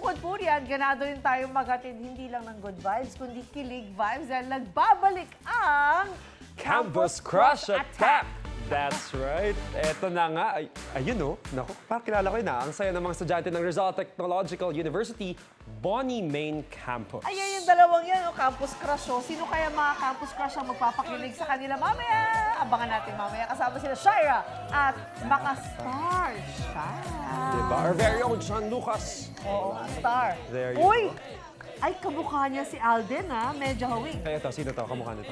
bukod po riyan, ganado rin tayong maghatid hindi lang ng good vibes, kundi kilig vibes dahil nagbabalik ang Campus Crush Attack! That's right. Eto na nga. Ayun o. Naku, parang kilala ko yun na. Ang saya ng mga estudyante ng Rizal Technological University, Bonnie Main Campus. Ayan yung dalawang yan, Campus Crush. Oh. Sino kaya mga Campus Crush ang magpapakilig sa kanila mamaya? Abangan natin mamaya. Kasama sila Shira at Makastar. Shira. Diba? Our very own Sean Lucas. Oo, Star. There you Uy! go. Ay, kamukha niya si Alden, ha? Medyo hawig. Kaya ito, sino to? Kamukha nito.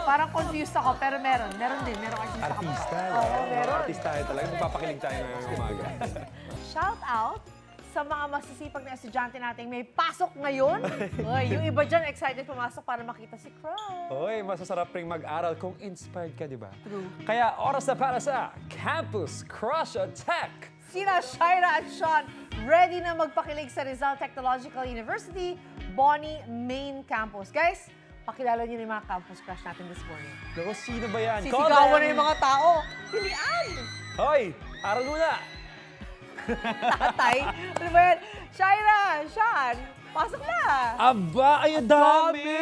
Parang confused ako, pero meron. Meron din. Merong artista. Artista. Oo, meron. Artista talaga. Magpapakilig tayo ngayong umaga. Shout out sa mga masisipag na estudyante nating may pasok ngayon. Uy, yung iba dyan excited pumasok para makita si Crush. Hoy, masasarap ring mag-aral kung inspired ka, di ba? True. Kaya oras na para sa Campus Crush Attack! Sina Shira at Sean ready na magpakilig sa Rizal Technological University, Bonnie Main Campus. Guys, pakilala niyo yung mga campus crush natin this morning. Naku, sino ba yan? Sisigawan na yung mga tao. Pilian! Hoy, aral muna! Tatay. Ano ba yan? Shira, Sean, pasok na! Aba, ay dami!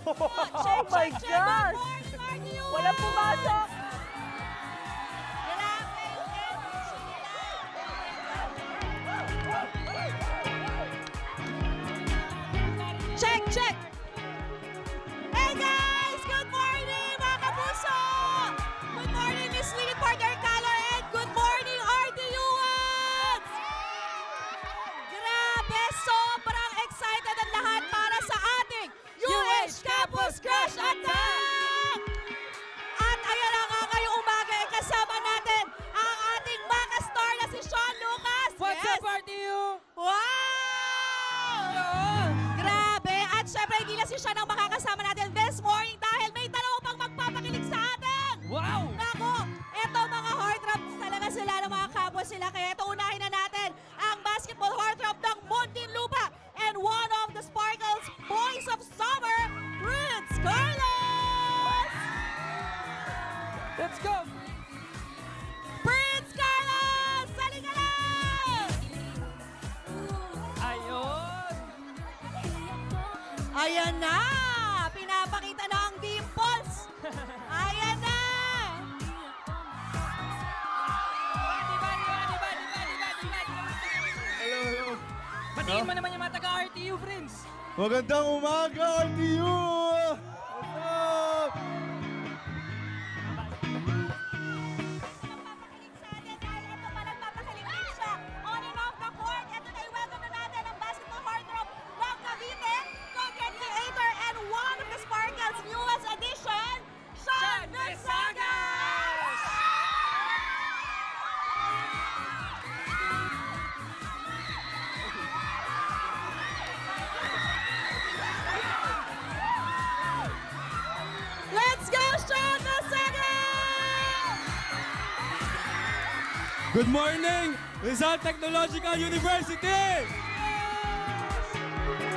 Oh my gosh! Walang pumasok! Check, check! Hey guys! Good morning, mga kapuso! Good morning, Miss Winnie Partner Color, and good morning, RTUans! Grabe, sobrang excited ang lahat para sa ating UH Campus Crush Attack! At ayan na nga ngayong umaga, kasama natin ang ating Makastar na si Sean Lucas! What's up, RTU? Wow! Grabe! At syempre, hindi na si Sean ang makakasama natin this morning dahil may dalawa pang magpapakilig sa atin! Wow! Nako! Ito mga heartthrobs talaga sila ng mga campus sila. Kaya ito unahin na natin ang basketball heartthrob ng Muntinlupa and one of the Sparkles Boys of Summer, Prince Carlos! Let's go! Prince Carlos! Halika lang! Ayun! Ayan na! Pinapakita na ang dimples! Ayan na! Hello, hello. Batiin mo naman yung mga taga-RTU, friends! Magandang umaga, RTU! What's up? Magpapakilig sa atin dahil ito pa nagpapakilig din siya on and off the court. Ito na i-welcome na natin ang basketball heartthrob ng Cavite, content creator and one of the Sparkles newest addition, Sean Nasagas! Let's go, Sean Nasagas! Good morning, Rizal Technological University!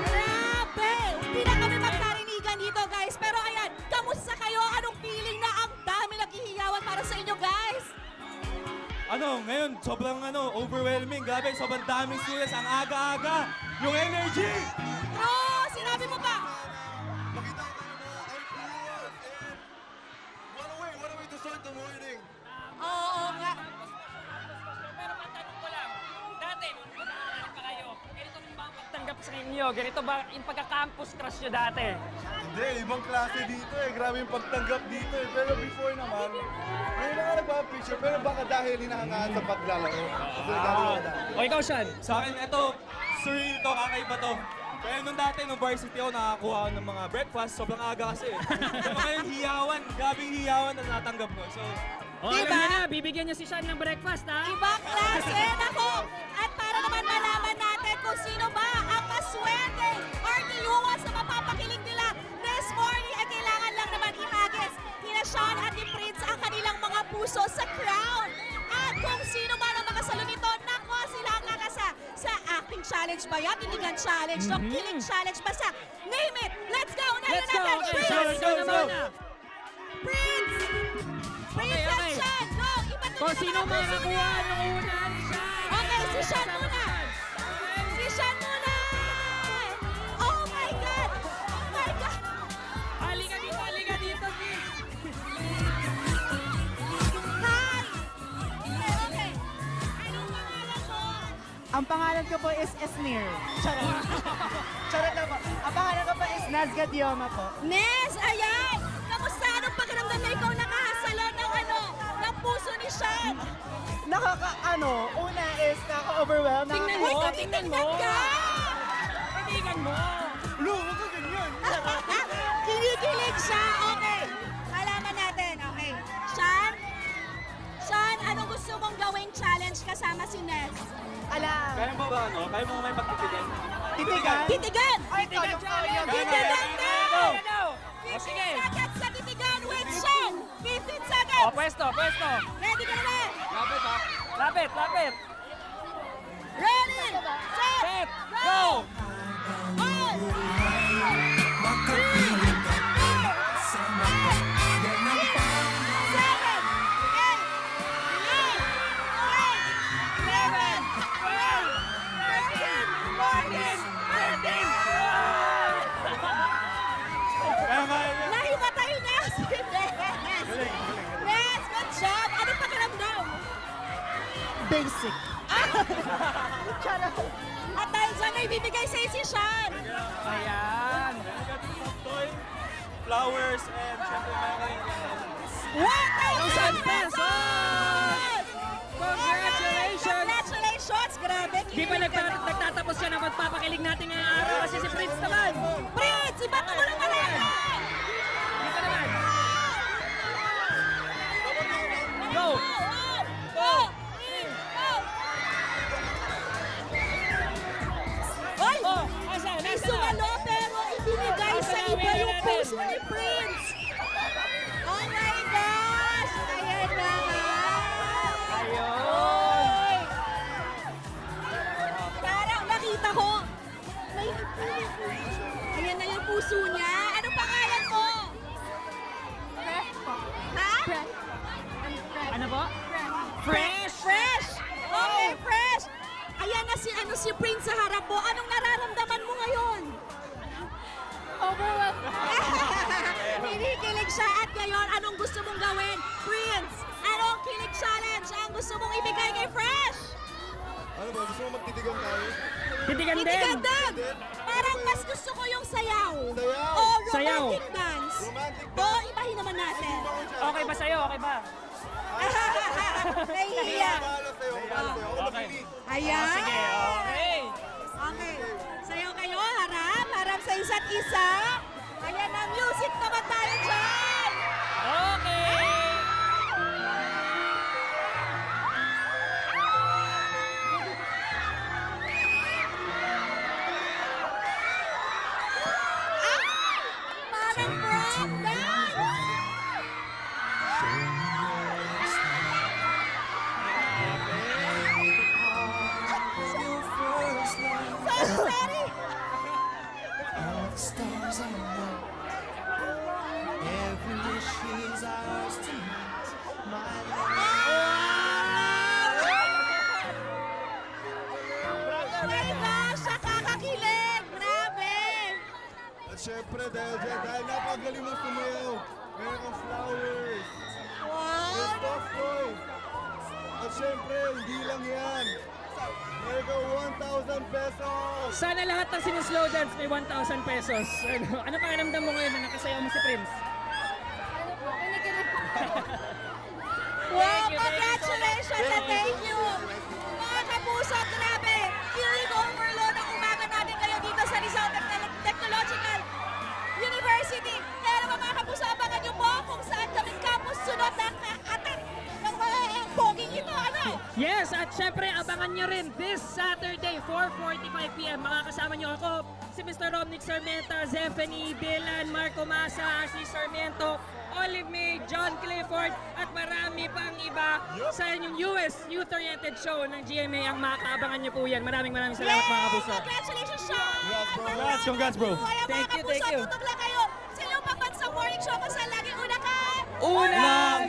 Grabe! Hindi na kami magkarinigan dito, guys. Pero ayan, kamusta kayo? Anong feeling na ang dami naghihiyawan para sa inyo, guys? Ngayon, sobrang overwhelming. Grabe, sobrang daming students. Ang aga-aga. Yung energy! True! Sinabi mo pa! What a way to start the morning! Oo nga. Pero matanong ko lang, dati, nung nag-aaral pa kayo, ganito rin ba ang pagtanggap sa inyo? Ganito ba yung pagka-campus crush nyo dati? Hindi, ibang klase dito eh. Grabe yung pagtanggap dito eh. Pero before naman, may mga nagpa-picture. Pero baka dahil hinahangaan sa paglalaro. Kasi O ikaw, Sean? Sa akin, ito, surreal to, kakaiba to. Kaya nung dati, nung varsity ako, nakakuha ako ng mga breakfast, sobrang aga kasi. Pero ngayon, hiyawan, grabing hiyawan na natanggap ko. So, O Diba? alam niyo na, bibigyan niyo si Sean ng breakfast, ha? Ibang klase! Nako! At para naman malaman natin kung sino ba ang maswerte RTUans na mapapakilig nila this morning, ay kailangan lang naman ihagis nila Sean at ni Prince ang kanilang mga puso sa crown. At kung sino ba ang makasalo nito, nako, sila ang nakasa sa acting challenge ba yan? Tinigan challenge, no? Killing challenge, basta name it! Let's go! Unahin Let's go! natin, Okay, Prince! Sean, ikaw na muna. Prince! Prince Okay, at okay. Sean! Go! Iba't Kung sino mga puso makakuha niya. ng una ni Sean. Okay, si Sean muna. Ang pangalan ko po is Esnir. Charot. Charot na po. Ang pangalan ko po is Nazga Dioma po. Nes, ayan! Kamusta? Anong pakiramdam na ikaw nakahasalo ng puso ni Sean? Una is nakaka-overwhelm. Tingnan mo, tingnan mo. Ka! Tingnan mo. Lu, huwag ka ganyan. Kinikilig siya. Okay. Malaman natin. Okay. Sean, anong gusto mong gawing challenge kasama si Nes? Alam. Kaya mo ba, Kaya mo may pagtitigan? Titigan. Titigan! Ay, kaya kaya. Titigan Go! daw! Go! O sige. 15 seconds sa titigan with Sean! 15 seconds! O, pwesto, pwesto. Ready ka na ba? Lapit, ha? Lapit, lapit. Ready! Set! Set, go! On! Kaya kaya. Nahimatay niya si Nes! Nes, good job! Anong pakiramdam? Basic. Charot. At dahil dyan ay bibigay sa'yo si Sean! Ayan. Toy, flowers, and syempre mga 1,000 pesos! Congratulations! Congratulations! Grabe! Di pa nagtatapos siya na magpapakilig natin ngayong araw kasi si Prince naman. Prince! Iba ka mo lang malaman! Di pa naman. Go! Go! Oy! Oh, asa? May Nasa na? sumalo pero ibinigay sa Asa na? iba Uwi yung natin. puso ni Prince! Oh my gosh! Ayan na nga! Ayun. Parang nakita ko. May ayan na yung puso niya. Anong pangalan mo? Ha? Ano po? Fresh! Fresh! Okay, Fresh! Ayan na si Prince sa harap mo. Anong nararamdaman mo ngayon? Overwhelmed. Kinikilig siya at ngayon, anong gusto mong gawin? Prince, anong kilig challenge ang gusto mong ibigay kay Fresh? Ano ba? Gusto mo magtitigan tayo? Titigan din! Titigan din! Parang mas gusto ko yung sayaw. Sayaw! O Sayaw. romantic dance. Romantic O ibahin naman natin. Okay ba sa'yo? Okay ba? Nahihiya. Bahala sa'yo, bahala sa'yo. Ako magpili. Ayan. Sige, okay. Okay. Sayaw kayo, harap sa isa't isa. Ayan na, music naman tayo dyan. Okay! Parang prom dance. So sorry. Oh my gosh, nakakakilig. Grabe. At syempre, dahil napagaling mo sumayaw, meron kang flowers. Wow. May stuff toy. At syempre, hindi lang yan. Meron kang 1,000 pesos. Sana lahat ng sinuslow dance may 1,000 pesos. Ano pakiramdam mo ngayon na nakasayaw mo si Prince? Wow, you, congratulations and thank you. Mga kapuso, grabe. Feeling overload ang umaga natin ngayon dito sa Rizal Technological University. Kaya naman mga kapuso, abangan nyo po kung saan kami campus sunod ng atat ng mga poging ito. Ano? Yes, at syempre abangan nyo rin this Saturday, 4:45 p.m. Makakasama nyo ako, si Mr. Romnick Sarmiento, Zephanie Dylan, Marco Masa, Ashley Sarmiento, Olive May, John Clifford, at marami pang iba sa inyong US Youth-Oriented Show ng GMA. Ang makakaabangan nyo po yan. Maraming salamat mga kapuso. Congratulations, Sean! Congrats, bro. Ayan, Thank mga you, kapuso, thank you. tutok lang kayo sa iyong pambansang morning show kung saan laging una ka. Unang